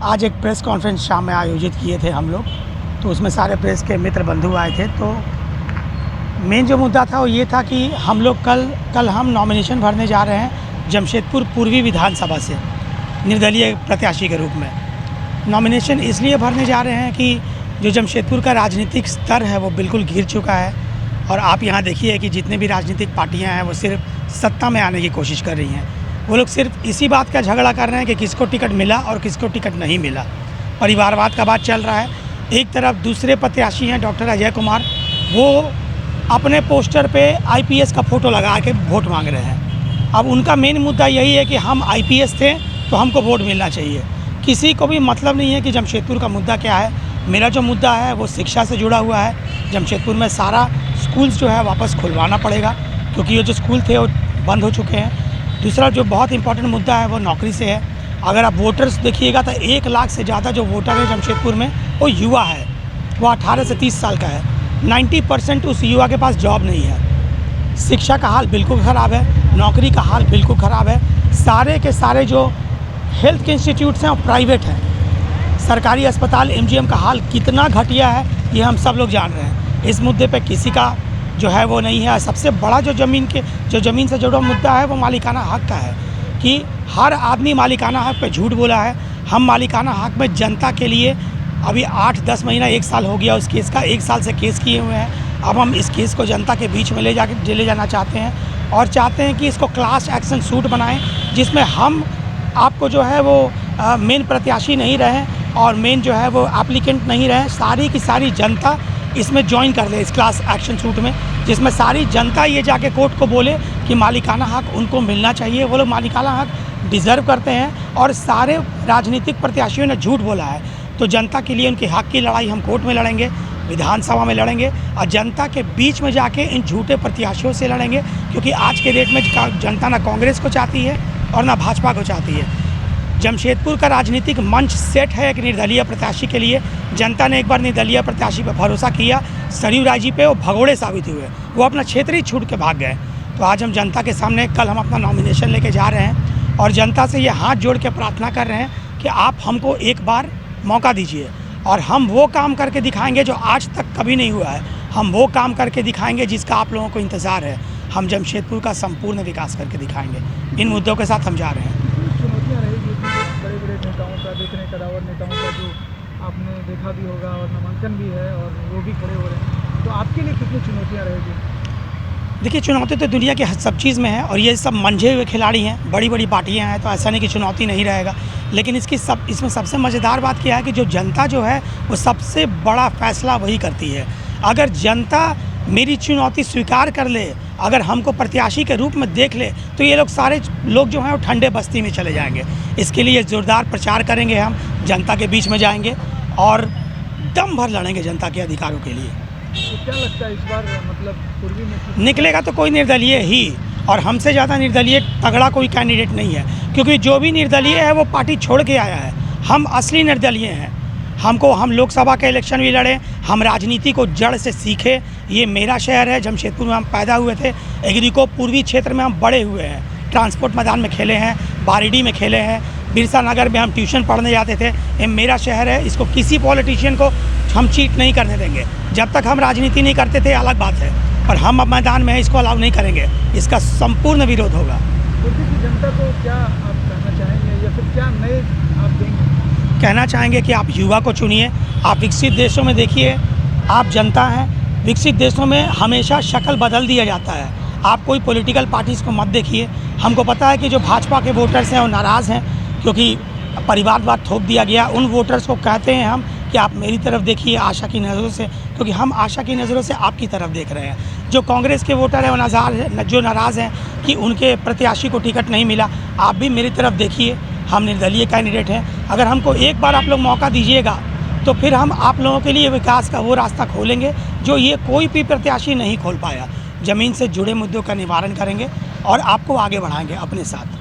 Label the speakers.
Speaker 1: आज एक press conference शाम में आयोजित किए थे हम लोग, तो उसमें सारे प्रेस के मित्र बंधु आए थे। तो मेन जो मुद्दा था वो ये था कि हम लोग कल हम नॉमिनेशन भरने जा रहे हैं जमशेदपुर पूर्वी विधानसभा से निर्दलीय प्रत्याशी के रूप में। नॉमिनेशन इसलिए भरने जा रहे हैं कि जो जमशेदपुर का राजनीतिक स्तर है वो बिल्कुल गिर चुका है, और आप यहाँ देखिए कि जितने भी राजनीतिक पार्टियाँ हैं वो सिर्फ सत्ता में आने की कोशिश कर रही हैं। वो लोग सिर्फ इसी बात का झगड़ा कर रहे हैं कि किसको टिकट मिला और किसको टिकट नहीं मिला। परिवारवाद का बात चल रहा है। एक तरफ दूसरे प्रत्याशी हैं डॉक्टर अजय कुमार, वो अपने पोस्टर पे आईपीएस का फ़ोटो लगा के वोट मांग रहे हैं। अब उनका मेन मुद्दा यही है कि हम आईपीएस थे तो हमको वोट मिलना चाहिए। किसी को भी मतलब नहीं है कि जमशेदपुर का मुद्दा क्या है। मेरा जो मुद्दा है वो शिक्षा से जुड़ा हुआ है। जमशेदपुर में सारा स्कूल्स जो है वापस खुलवाना पड़ेगा, क्योंकि ये जो स्कूल थे वो बंद हो चुके हैं। दूसरा जो बहुत इंपॉर्टेंट मुद्दा है वो नौकरी से है। अगर आप वोटर्स देखिएगा तो 1 लाख से ज़्यादा जो वोटर है जमशेदपुर में वो युवा है, वो 18 से 30 साल का है। 90% उस युवा के पास जॉब नहीं है। शिक्षा का हाल बिल्कुल ख़राब है, नौकरी का हाल बिल्कुल ख़राब है। सारे के सारे जो हेल्थ के इंस्टीट्यूट्स हैं वो प्राइवेट हैं। सरकारी अस्पताल एमजीएम का हाल कितना घटिया है ये हम सब लोग जान रहे हैं। इस मुद्दे पे किसी का जो है वो नहीं है। सबसे बड़ा जो ज़मीन से जुड़ा मुद्दा है वो मालिकाना हक़ का है, कि हर आदमी मालिकाना हक़ पे झूठ बोला है। हम मालिकाना हक़ में जनता के लिए अभी 8-10 महीना 1 साल हो गया उस केस का, 1 साल से केस किए हुए हैं। अब हम इस केस को जनता के बीच में ले जाना चाहते हैं, और चाहते हैं कि इसको क्लास एक्शन सूट बनाएं, जिसमें हम आपको जो है वो मेन प्रत्याशी नहीं रहें और मेन जो है वो एप्लीकेंट नहीं रहें। सारी की सारी जनता इसमें ज्वाइन कर ले, इस क्लास एक्शन सूट में, जिसमें सारी जनता ये जाके कोर्ट को बोले कि मालिकाना हक़ उनको मिलना चाहिए। वो लोग मालिकाना हक़ डिज़र्व करते हैं, और सारे राजनीतिक प्रत्याशियों ने झूठ बोला है। तो जनता के लिए उनके हक़ की लड़ाई हम कोर्ट में लड़ेंगे, विधानसभा में लड़ेंगे, और जनता के बीच में जाके इन झूठे प्रत्याशियों से लड़ेंगे। क्योंकि आज के डेट में जनता ना कांग्रेस को चाहती है और ना भाजपा को चाहती है। जमशेदपुर का राजनीतिक मंच सेट है एक निर्दलीय प्रत्याशी के लिए। जनता ने एक बार निर्दलीय प्रत्याशी पर भरोसा किया, सरयू राय जी पे वो भगोड़े साबित हुए, वो अपना क्षेत्र ही छूट के भाग गए। तो आज हम जनता के सामने कल हम अपना नॉमिनेशन लेके जा रहे हैं, और जनता से ये हाथ जोड़ के प्रार्थना कर रहे हैं कि आप हमको एक बार मौका दीजिए, और हम वो काम करके दिखाएंगे जो आज तक कभी नहीं हुआ है। हम वो काम करके दिखाएंगे जिसका आप लोगों को इंतज़ार है। हम जमशेदपुर का संपूर्ण विकास करके दिखाएंगे। इन मुद्दों के साथ हम जा रहे हैं।
Speaker 2: चुनौतियाँ रहेगी बड़े-बड़े नेताओं का, देखने कदावर नेताओं का, जो आपने देखा भी होगा, और नामांकन भी है और वो भी खड़े हो रहे हैं, तो आपके लिए कितनी चुनौतियाँ रहेगी?
Speaker 1: देखिए, चुनौती तो दुनिया के सब चीज़ में है, और ये सब मंझे हुए खिलाड़ी हैं, बड़ी बड़ी पार्टियां हैं, तो ऐसा नहीं कि चुनौती नहीं रहेगा। लेकिन इसमें सबसे मज़ेदार बात क्या है कि जो जनता जो है वो सबसे बड़ा फैसला वही करती है। अगर जनता मेरी चुनौती स्वीकार कर ले, अगर हमको प्रत्याशी के रूप में देख ले, तो ये लोग सारे लोग जो हैं वो ठंडे बस्ती में चले जाएंगे। इसके लिए ज़ोरदार प्रचार करेंगे, हम जनता के बीच में जाएंगे और दम भर लड़ेंगे जनता के अधिकारों के लिए।
Speaker 2: तो क्या लगता है इस बार, मतलब पूर्वी में
Speaker 1: निकलेगा तो कोई निर्दलीय ही, और हमसे ज़्यादा निर्दलीय तगड़ा कोई कैंडिडेट नहीं है, क्योंकि जो भी निर्दलीय है वो पार्टी छोड़ के आया है। हम असली निर्दलीय हैं। हम लोकसभा के इलेक्शन भी लड़े, हम राजनीति को जड़ से सीखे। ये मेरा शहर है, जमशेदपुर में हम पैदा हुए थे। एग्रीको पूर्वी क्षेत्र में हम बड़े हुए हैं, ट्रांसपोर्ट मैदान में खेले हैं, बारीडी में खेले हैं, बिरसा नगर में हम ट्यूशन पढ़ने जाते थे। ये मेरा शहर है, इसको किसी पॉलिटिशियन को हम चीट नहीं करने देंगे। जब तक हम राजनीति नहीं करते थे अलग बात है, पर हम अब मैदान में हैं, इसको अलाउ नहीं करेंगे। इसका संपूर्ण विरोध होगा।
Speaker 2: पूर्वी की जनता को क्या आप कहना चाहेंगे, या फिर क्या नए आप देंगे?
Speaker 1: कहना चाहेंगे कि आप युवा को चुनिए। आप विकसित देशों में देखिए, आप जनता हैं, विकसित देशों में हमेशा शक्ल बदल दिया जाता है। आप कोई पॉलिटिकल पार्टीज़ को मत देखिए। हमको पता है कि जो भाजपा के वोटर्स हैं वो नाराज़ हैं, क्योंकि परिवारवाद थोप दिया गया। उन वोटर्स को कहते हैं हम कि आप मेरी तरफ देखिए आशा की नज़रों से, क्योंकि हम आशा की नज़रों से आपकी तरफ देख रहे हैं। जो कांग्रेस के वोटर हैं वो जो नाराज़ हैं कि उनके प्रत्याशी को टिकट नहीं मिला, आप भी मेरी तरफ देखिए। हम निर्दलीय कैंडिडेट हैं। अगर हमको एक बार आप लोग मौका दीजिएगा तो फिर हम आप लोगों के लिए विकास का वो रास्ता खोलेंगे जो ये कोई भी प्रत्याशी नहीं खोल पाया। ज़मीन से जुड़े मुद्दों का निवारण करेंगे और आपको आगे बढ़ाएंगे अपने साथ।